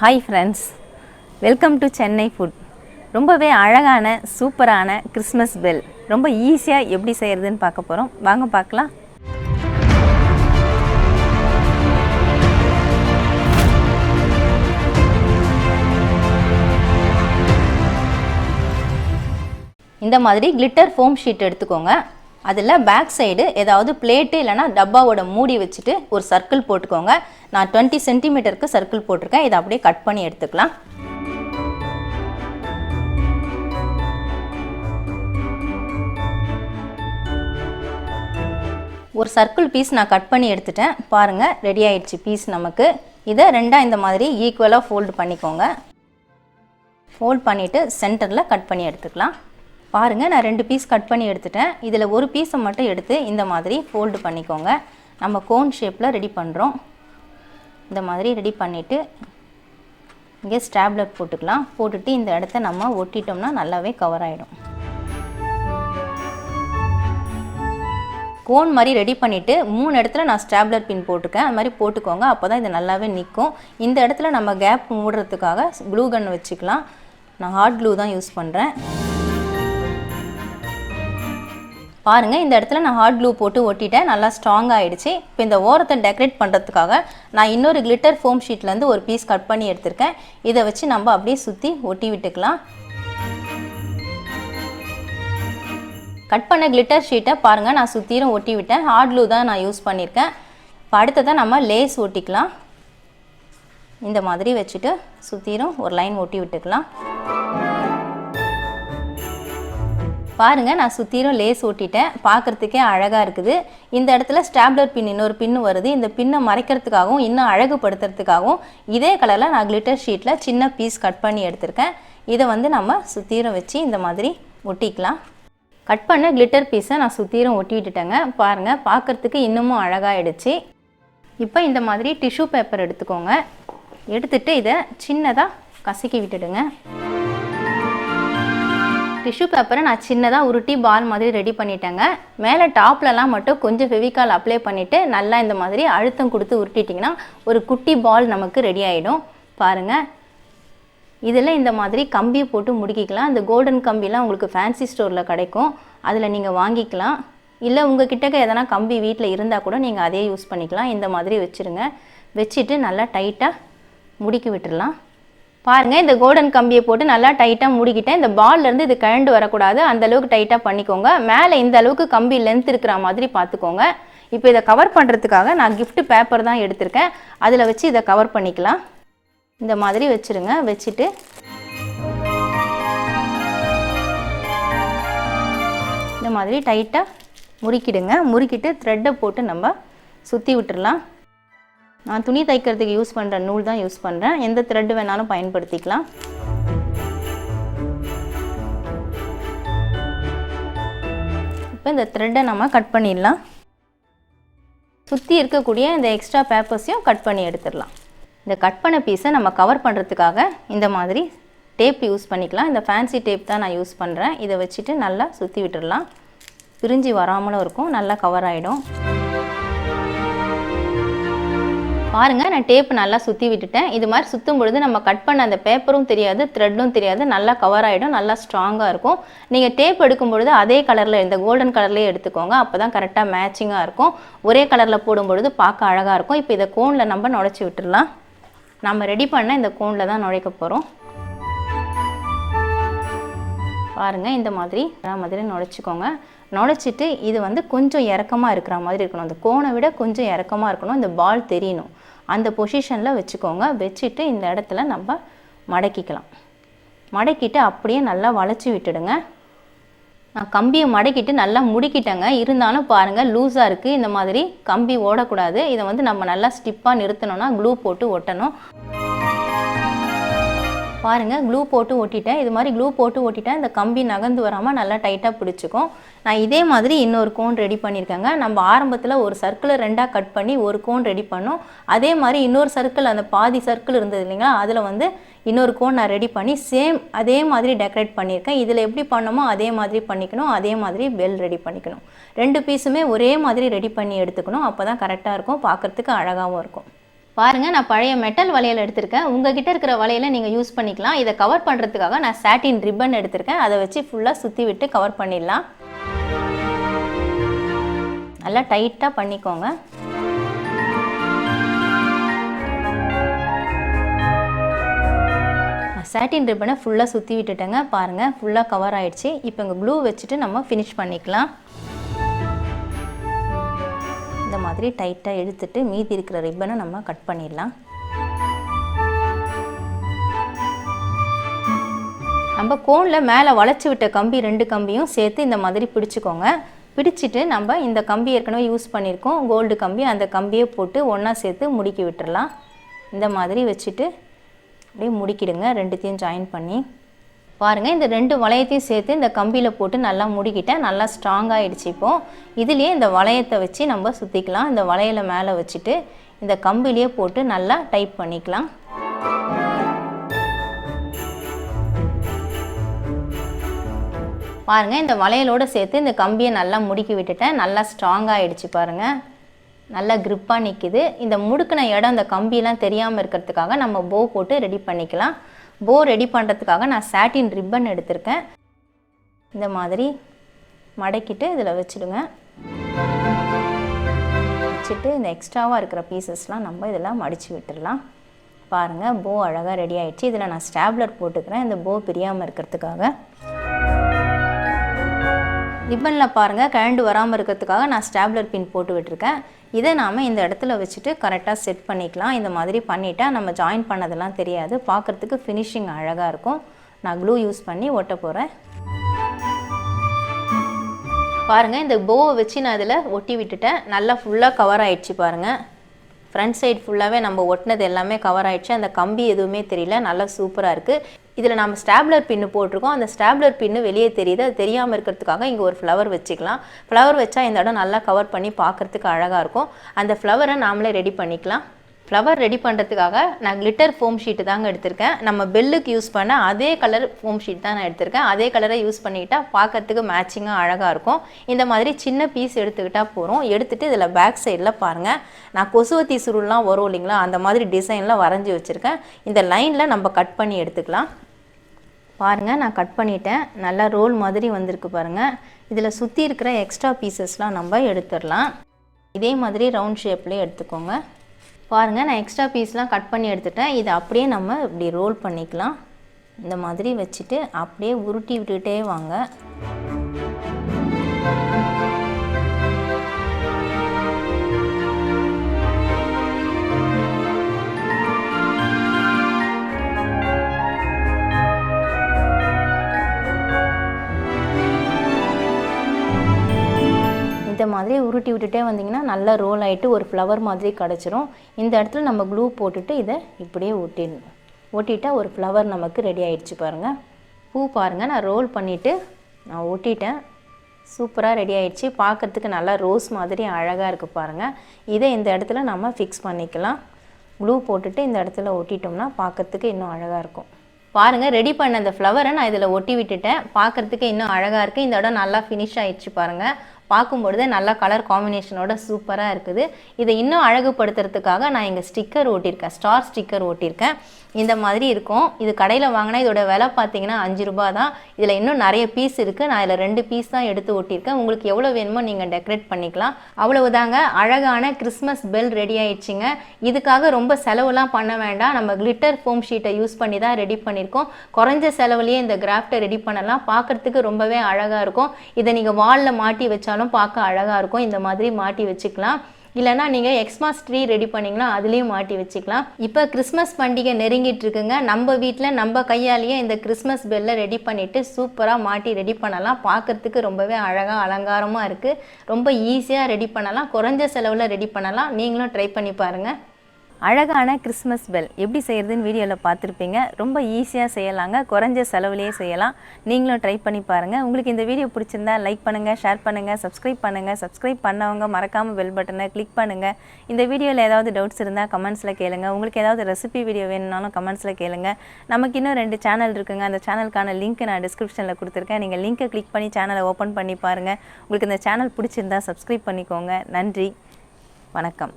Hi friends, welcome to Chennai food. ரொம்பவே அழகான சூப்பரான கிறிஸ்மஸ் பெல் ரொம்ப ஈஸியா எப்படி செய்யறதுன்னு பார்க்க போறோம். வாங்க பார்க்கலாம். இந்த மாதிரி கிளிட்டர் ஃபோம் ஷீட் எடுத்துக்கோங்க. அதில் பேக் சைடு ஏதாவது பிளேட்டு இல்லைனா டப்பாவோட மூடி வச்சுட்டு ஒரு சர்க்கிள் போட்டுக்கோங்க. நான் 20 சென்டிமீட்டருக்கு சர்க்கிள் போட்டிருக்கேன். இதை அப்படியே கட் பண்ணி எடுத்துக்கலாம். ஒரு சர்க்கிள் பீஸ் நான் கட் பண்ணி எடுத்துட்டேன். பாருங்கள், ரெடி ஆயிடுச்சு பீஸ் நமக்கு. இதை ரெண்டாக இந்த மாதிரி ஈக்குவலாக ஃபோல்டு பண்ணிக்கோங்க. ஃபோல்ட் பண்ணிவிட்டு சென்டரில் கட் பண்ணி எடுத்துக்கலாம். பாருங்கள், நான் 2 பீஸ் கட் பண்ணி எடுத்துட்டேன். இதில் ஒரு பீஸை மட்டும் எடுத்து இந்த மாதிரி ஃபோல்டு பண்ணிக்கோங்க. நம்ம கோன் ஷேப்பில் ரெடி பண்ணுறோம். இந்த மாதிரி ரெடி பண்ணிவிட்டு இங்கே ஸ்டாப்லர் போட்டுக்கலாம். போட்டுட்டு இந்த இடத்த நம்ம ஒட்டிட்டோம்னா நல்லாவே கவர் ஆகிடும். கோன் மாதிரி ரெடி பண்ணிவிட்டு 3 இடத்துல நான் ஸ்டாப்லர் பின் போட்டிருக்கேன். அது மாதிரி போட்டுக்கோங்க. அப்போ தான் இது நல்லாவே நிற்கும். இந்த இடத்துல நம்ம கேப் மூடுறதுக்காக க்ளூ கன் வச்சுக்கலாம். நான் ஹாட் க்ளூ தான் யூஸ் பண்ணுறேன். பாருங்கள், இந்த இடத்துல நான் ஹாட் க்ளூ போட்டு ஒட்டிட்டேன். நல்லா ஸ்ட்ராங்காக ஆகிடுச்சு. இப்போ இந்த ஓரத்தை டெக்கரேட் பண்ணுறதுக்காக நான் இன்னொரு கிளிட்டர் ஃபோம் ஷீட்லேருந்து ஒரு பீஸ் கட் பண்ணி எடுத்திருக்கேன். இதை வச்சு நம்ம அப்படியே சுற்றி ஒட்டி விட்டுக்கலாம். கட் பண்ண கிளிட்டர் ஷீட்டை பாருங்கள், நான் சுற்றிலும் ஒட்டி விட்டேன். ஹாட் க்ளூ தான் நான் யூஸ் பண்ணியிருக்கேன். இப்போ அடுத்ததான் நம்ம லேஸ் ஒட்டிக்கலாம். இந்த மாதிரி வச்சுட்டு சுற்றிலும் ஒரு லைன் ஒட்டி விட்டுக்கலாம். பாருங்கள், நான் சுற்றிலும் லேஸ் ஒட்டிட்டேன். பார்க்குறதுக்கே அழகாக இருக்குது. இந்த இடத்துல ஸ்டாப்லர் பின் இன்னொரு பின்னு வருது. இந்த பின்னை மறைக்கிறதுக்காகவும் இன்னும் அழகுபடுத்துறதுக்காகவும் இதே கலரில் நான் கிளிட்டர் ஷீட்டில் சின்ன பீஸ் கட் பண்ணி எடுத்திருக்கேன். இதை நம்ம சுற்றிலும் வச்சு இந்த மாதிரி ஒட்டிக்கலாம். கட் பண்ண கிளிட்டர் பீஸை நான் சுற்றிலும் ஒட்டி விட்டுட்டேங்க. பாருங்கள், பார்க்குறதுக்கு இன்னமும் அழகாகிடுச்சு. இப்போ இந்த மாதிரி டிஷ்யூ பேப்பர் எடுத்துக்கோங்க. எடுத்துகிட்டு இதை சின்னதாக கசக்கி விட்டுடுங்க. டிஷ்யூ பேப்பரை நான் சின்னதாக உருட்டி பால் மாதிரி ரெடி பண்ணிட்டேங்க. மேலே டாப்லலாம் மட்டும் கொஞ்சம் ஃபெவிகால் அப்ளை பண்ணிவிட்டு நல்லா இந்த மாதிரி அழுத்தம் கொடுத்து உருட்டிட்டிங்கன்னா ஒரு குட்டி பால் நமக்கு ரெடி ஆகிடும். பாருங்கள், இதில் இந்த மாதிரி கம்பியை போட்டு முடிக்கிக்கலாம். இந்த கோல்டன் கம்பிலாம் உங்களுக்கு ஃபேன்சி ஸ்டோரில் கிடைக்கும். அதில் நீங்கள் வாங்கிக்கலாம். இல்லை உங்கள் கிட்டக்க எதனா கம்பி வீட்டில் இருந்தால் கூட நீங்கள் அதே யூஸ் பண்ணிக்கலாம். இந்த மாதிரி வச்சுருங்க. வச்சுட்டு நல்லா டைட்டாக முடிக்கி விட்டுடலாம். பாருங்கள், இந்த கோல்டன் கம்பியை போட்டு நல்லா டைட்டாக முடிக்கிட்டேன். இந்த பால்லேருந்து இது கழண்டு வரக்கூடாது. அந்தளவுக்கு டைட்டாக பண்ணிக்கோங்க. மேலே இந்த அளவுக்கு கம்பி லென்த் இருக்கிற மாதிரி பார்த்துக்கோங்க. இப்போ இதை கவர் பண்ணுறதுக்காக நான் கிஃப்ட் பேப்பர் தான் எடுத்திருக்கேன். அதில் வச்சு இதை கவர் பண்ணிக்கலாம். இந்த மாதிரி வச்சுருங்க. வச்சுட்டு இந்த மாதிரி டைட்டாக முறுக்கிடுங்க. முறுக்கிட்டு த்ரெட்டை போட்டு நம்ம சுற்றி விட்டுடலாம். நான் துணி தைக்கிறதுக்கு யூஸ் பண்ணுற நூல் தான் யூஸ் பண்ணுறேன். எந்த த்ரெட்டு வேணாலும் பயன்படுத்திக்கலாம். இப்போ இந்த த்ரெட்டை நம்ம கட் பண்ணிடலாம். சுற்றி இருக்கக்கூடிய இந்த எக்ஸ்ட்ரா பேப்பர்ஸையும் கட் பண்ணி எடுத்துடலாம். இந்த கட் பண்ண பீஸை நம்ம கவர் பண்ணுறதுக்காக இந்த மாதிரி டேப் யூஸ் பண்ணிக்கலாம். இந்த ஃபேன்சி டேப் தான் நான் யூஸ் பண்ணுறேன். இதை வச்சுட்டு நல்லா சுற்றி விட்டுடலாம். பிரிஞ்சு வராமலும் இருக்கும். நல்லா கவர் ஆகிடும். பாருங்கள், நான் டேப் நல்லா சுற்றி விட்டுட்டேன். இது மாதிரி சுற்றும் பொழுது நம்ம கட் பண்ண அந்த பேப்பரும் தெரியாது, த்ரெட்டும் தெரியாது. நல்லா கவர் ஆகிடும். நல்லா ஸ்ட்ராங்காக இருக்கும். நீங்கள் டேப் எடுக்கும் பொழுது அதே கலரில் இந்த கோல்டன் கலர்லேயே எடுத்துக்கோங்க. அப்போ தான் கரெக்டாக மேட்சிங்காக இருக்கும். ஒரே கலரில் போடும்பொழுது பார்க்க அழகாக இருக்கும். இப்போ இதை கோனில் நம்ம நுழைச்சி விட்டுடலாம். நம்ம ரெடி பண்ண இந்த கோனில் தான் நுழைக்க போகிறோம். பாருங்கள், இந்த மாதிரி நுழைச்சிக்கோங்க. நுழைச்சிட்டு இது கொஞ்சம் இறக்கமாக இருக்கிற மாதிரி இருக்கணும். அந்த கோனை விட கொஞ்சம் இறக்கமாக இருக்கணும். இந்த பால் தெரியணும். அந்த பொசிஷனில் வச்சுக்கோங்க. வச்சுட்டு இந்த இடத்துல நம்ம மடக்கிக்கலாம். மடக்கிட்டு அப்படியே நல்லா வளைச்சி விட்டுடுங்க. நான் கம்பியை மடக்கிட்டு நல்லா முடிக்கிட்டேங்க. இருந்தாலும் பாருங்கள், லூஸாக இருக்குது. இந்த மாதிரி கம்பி ஓடக்கூடாது. இதை நம்ம நல்லா ஸ்டிப்பாக நிறுத்தணும்னா க்ளூ போட்டு ஒட்டணும். பாருங்கள், க்ளூ போட்டு ஒட்டிட்டேன். இது மாதிரி க்ளூ போட்டு ஒட்டிட்டேன். இந்த கம்பி நகர்ந்து வராமல் நல்லா டைட்டாக பிடிச்சிக்கும். நான் இதே மாதிரி இன்னொரு கோன் ரெடி பண்ணியிருக்கேங்க. நம்ம ஆரம்பத்தில் ஒரு சர்க்கிளை 2ஆக கட் பண்ணி ஒரு கோன் ரெடி பண்ணோம். அதே மாதிரி இன்னொரு சர்க்கிள், அந்த பாதி சர்க்கிள் இருந்தது இல்லைங்களா, அதில் இன்னொரு கோன் நான் ரெடி பண்ணி சேம் அதே மாதிரி டெக்கரேட் பண்ணியிருக்கேன். இதில் எப்படி பண்ணோமோ அதே மாதிரி பண்ணிக்கணும். அதே மாதிரி பெல் ரெடி பண்ணிக்கணும். 2 பீஸுமே ஒரே மாதிரி ரெடி பண்ணி எடுத்துக்கணும். அப்போ தான் கரெக்டாக இருக்கும். பார்க்குறதுக்கு அழகாகவும் இருக்கும். பாருங்க, நான் பழைய மெட்டல் வளையல் எடுத்திருக்கேன். உங்ககிட்ட இருக்கிற வளையலை நீங்கள் யூஸ் பண்ணிக்கலாம். இதை கவர் பண்ணுறதுக்காக நான் சாட்டின் ரிப்பன் எடுத்திருக்கேன். அதை வச்சு ஃபுல்லாக சுற்றி விட்டு கவர் பண்ணிடலாம். நல்லா டைட்டாக பண்ணிக்கோங்க. சாட்டின் ரிப்பனை ஃபுல்லாக சுற்றி விட்டுட்டேங்க. பாருங்கள், ஃபுல்லாக கவர் ஆகிடுச்சு. இப்போ இங்கே க்ளூ வச்சுட்டு நம்ம ஃபினிஷ் பண்ணிக்கலாம். இந்த மாதிரி டைட்டாக இழுத்துட்டு மீதி இருக்கிற ரிப்பனை நம்ம கட் பண்ணிடலாம். நம்ம கோனில் மேலே வளைச்சி விட்ட கம்பி 2 கம்பியும் சேர்த்து இந்த மாதிரி பிடிச்சிக்கோங்க. பிடிச்சிட்டு நம்ம இந்த கம்பி ஏற்கனவே யூஸ் பண்ணியிருக்கோம், கோல்டு கம்பி, அந்த கம்பியை போட்டு ஒன்றா சேர்த்து முடுக்கி விட்டுடலாம். இந்த மாதிரி வச்சுட்டு அப்படியே முடிக்கிடுங்க, 2த்தையும் ஜாயின் பண்ணி. பாருங்கள், இந்த 2 வளையத்தையும் சேர்த்து இந்த கம்பியில் போட்டு நல்லா முடிக்கிட்டேன். நல்லா ஸ்ட்ராங்காகிடுச்சு. இப்போது இதுலேயே இந்த வளையத்தை வச்சு நம்ம சுற்றிக்கலாம். இந்த வளையலை மேலே வச்சுட்டு இந்த கம்பிலேயே போட்டு நல்லா டைட் பண்ணிக்கலாம். பாருங்கள், இந்த வளையலோடு சேர்த்து இந்த கம்பியை நல்லா முடுக்கி விட்டுட்டேன். நல்லா ஸ்ட்ராங்காகிடுச்சு. பாருங்கள், நல்லா க்ரிப்பாக நிற்கிது. இந்த முடுக்கின இடம் அந்த கம்பியெல்லாம் தெரியாமல் இருக்கிறதுக்காக நம்ம போ போட்டு ரெடி பண்ணிக்கலாம். போ ரெடி பண்ணுறதுக்காக நான் சாட்டின் ரிப்பன் எடுத்திருக்கேன். இந்த மாதிரி மடக்கிட்டு இதில் வச்சுடுங்க. வச்சுட்டு இந்த எக்ஸ்ட்ராவாக இருக்கிற பீசஸ்லாம் நம்ம இதில் மடித்து விட்டுடலாம். பாருங்கள், போ அழகாக ரெடி ஆகிடுச்சு. இதில் நான் ஸ்டாப்லர் போட்டுக்கிறேன், இந்த போ பிரியாமல் இருக்கிறதுக்காக. ரிப்பனில் பாருங்கள், கழண்டு வராமல் இருக்கிறதுக்காக நான் ஸ்டாப்லர் பின் போட்டு விட்டுருக்கேன். இதை நாம் இந்த இடத்துல வச்சுட்டு கரெக்டாக செட் பண்ணிக்கலாம். இந்த மாதிரி பண்ணிட்டா நம்ம ஜாயின் பண்ணதெல்லாம் தெரியாது, பார்க்குறதுக்கு ஃபினிஷிங் அழகாக இருக்கும். நான் க்ளூ யூஸ் பண்ணி ஒட்ட போகிறேன். பாருங்கள், இந்த போவை வச்சு நான் இதில் ஒட்டி விட்டுட்டேன். நல்லா ஃபுல்லாக கவர் ஆகிடுச்சு. பாருங்கள், ஃப்ரண்ட் சைடு ஃபுல்லாகவே நம்ம ஒட்டினது எல்லாமே கவர் ஆகிடுச்சு. அந்த கம்பி எதுவுமே தெரியல, நல்லா சூப்பராக இருக்குது. இதில் நம்ம ஸ்டாப்லர் பின்னு போட்டிருக்கோம். அந்த ஸ்டாப்லர் பின்னு வெளியே தெரியுது, அது தெரியாமல் இருக்கிறதுக்காக இங்கே ஒரு ஃப்ளவர் வச்சுக்கலாம். ஃப்ளவர் வச்சா இந்த இடம் நல்லா கவர் பண்ணி பார்க்குறதுக்கு அழகாக இருக்கும். அந்த ஃப்ளவரை நாமளே ரெடி பண்ணிக்கலாம். ஃப்ளவர் ரெடி பண்ணுறதுக்காக நான் கிளிட்டர் ஃபோம் ஷீட்டு தாங்க எடுத்திருக்கேன். நம்ம பெல்லுக்கு யூஸ் பண்ண அதே கலர் ஃபோம் ஷீட் தான் நான் எடுத்திருக்கேன். அதே கலரை யூஸ் பண்ணிக்கிட்டால் பார்க்கறதுக்கு மேட்சிங்காக அழகாக இருக்கும். இந்த மாதிரி சின்ன பீஸ் எடுத்துக்கிட்டால் போகிறோம். எடுத்துகிட்டு இதில் பேக் சைடில் பாருங்கள், நான் கொசுவத்தி சுருள்லாம் வரும் இல்லைங்களா, அந்த மாதிரி டிசைன்லாம் வரைஞ்சி வச்சுருக்கேன். இந்த லைனில் நம்ம கட் பண்ணி எடுத்துக்கலாம். பாருங்கள், நான் கட் பண்ணிட்டேன். நல்லா ரோல் மாதிரி வந்திருக்கு பாருங்கள். இதில் சுற்றி இருக்கிற எக்ஸ்ட்ரா பீசஸ்லாம் நம்ம எடுத்துடலாம். இதே மாதிரி ரவுண்ட் ஷேப்லேயே எடுத்துக்கோங்க. பாருங்கள், நான் எக்ஸ்ட்ரா பீஸ்லாம் கட் பண்ணி எடுத்துட்டேன். இதை அப்படியே நம்ம இப்படி ரோல் பண்ணிக்கலாம். இந்த மாதிரி வச்சுட்டு அப்படியே உருட்டி விட்டுட்டே வாங்க. இந்த மாதிரி உருட்டி விட்டுட்டே வந்தீங்கன்னா நல்லா ரோல் ஆகிட்டு ஒரு ஃப்ளவர் மாதிரி கிடச்சிரும். இந்த இடத்துல நம்ம க்ளூ போட்டுட்டு இதை இப்படியே ஒட்டிடணும். ஒட்டிட்டா ஒரு ஃப்ளவர் நமக்கு ரெடி ஆகிடுச்சு. பாருங்கள், பூ பாருங்கள், நான் ரோல் பண்ணிவிட்டு நான் ஒட்டிட்டேன். சூப்பராக ரெடி ஆகிடுச்சு. பார்க்குறதுக்கு நல்லா ரோஸ் மாதிரி அழகாக இருக்குது. பாருங்கள், இதை இந்த இடத்துல நம்ம ஃபிக்ஸ் பண்ணிக்கலாம். க்ளூ போட்டுட்டு இந்த இடத்துல ஒட்டிட்டோம்னா பார்க்குறதுக்கு இன்னும் அழகாக இருக்கும். பாருங்கள், ரெடி பண்ண அந்த ஃப்ளவரை நான் இதில் ஒட்டி விட்டுட்டேன். பார்க்குறதுக்கு இன்னும் அழகாக இருக்குது. இந்த இடம் நல்லா ஃபினிஷ் ஆகிடுச்சு. பாருங்கள், பார்க்கும்பொழுது நல்லா கலர் காம்பினேஷனோட சூப்பராக இருக்குது. இதை இன்னும் அழகுபடுத்துறதுக்காக நான் இங்கே ஸ்டிக்கர் ஓட்டியிருக்கேன், ஸ்டார் ஸ்டிக்கர் ஓட்டியிருக்கேன். இந்த மாதிரி இருக்கும். இது கடையில் வாங்கினா இதோட விலை பார்த்தீங்கன்னா 5 ரூபா தான். இதில் இன்னும் நிறைய பீஸ் இருக்குது. நான் இதில் 2 பீஸ் தான் எடுத்து ஓட்டியிருக்கேன். உங்களுக்கு எவ்வளோ வேணுமோ நீங்கள் டெக்கரேட் பண்ணிக்கலாம். அவ்வளவுதாங்க, அழகான கிறிஸ்மஸ் பெல் ரெடி ஆயிடுச்சுங்க. இதுக்காக ரொம்ப செலவுலாம் பண்ண வேண்டாம். நம்ம கிளிட்டர் ஃபோம் ஷீட்டை யூஸ் பண்ணி தான் ரெடி பண்ணியிருக்கோம். குறைஞ்ச செலவுலேயே இந்த கிராஃப்டை ரெடி பண்ணலாம். பார்க்குறதுக்கு ரொம்பவே அழகாக இருக்கும். இதை நீங்கள் வாலில் மாட்டி வச்சாலும் பார்க்க அழகாக இருக்கும். இந்த மாதிரி மாட்டி வச்சுக்கலாம். இல்லைனா நீங்கள் எக்ஸ்மாஸ் ட்ரீ ரெடி பண்ணிங்கன்னா அதுலேயும் மாட்டி வச்சுக்கலாம். இப்போ கிறிஸ்மஸ் பண்டிகை நெருங்கிட்டு இருக்குங்க. நம்ம வீட்டில் நம்ம கையாலேயே இந்த கிறிஸ்மஸ் பெல்லை ரெடி பண்ணிவிட்டு சூப்பராக மாட்டி ரெடி பண்ணலாம். பார்க்குறதுக்கு ரொம்பவே அழகாக அலங்காரமாக இருக்குது. ரொம்ப ஈஸியாக ரெடி பண்ணலாம். குறைஞ்ச செலவில் ரெடி பண்ணலாம். நீங்களும் ட்ரை பண்ணி பாருங்கள். அழகான கிறிஸ்மஸ் பெல் எப்படி செய்கிறதுன்னு வீடியோவில் பார்த்துருப்பீங்க. ரொம்ப ஈஸியாக செய்யலாங்க, குறைஞ்ச செலவுலேயே செய்யலாம். நீங்களும் ட்ரை பண்ணி பாருங்கள். உங்களுக்கு இந்த வீடியோ பிடிச்சிருந்தா லைக் பண்ணுங்கள், ஷேர் பண்ணுங்கள், சப்ஸ்கிரைப் பண்ணுங்கள். சப்ஸ்கிரைப் பண்ணவங்க மறக்காமல் பெல் பட்டனை கிளிக் பண்ணுங்கள். இந்த வீடியோவில் ஏதாவது டவுட்ஸ் இருந்தால் கமெண்ட்ஸில் கேளுங்க. உங்களுக்கு ஏதாவது ரெசிபி வீடியோ வேணும்னாலும் கமெண்ட்ஸில் கேளுங்க. நமக்கு இன்னும் 2 சேனல் இருக்குங்க. அந்த சேனலுக்கான லிங்க் நான் டிஸ்கிரிப்ஷனில் கொடுத்துருக்கேன். நீங்கள் லிங்க்கை கிளிக் பண்ணி சேனலை ஓப்பன் பண்ணி பாருங்கள். உங்களுக்கு இந்த சேனல் பிடிச்சிருந்தா சப்ஸ்கிரைப் பண்ணிக்கோங்க. நன்றி, வணக்கம்.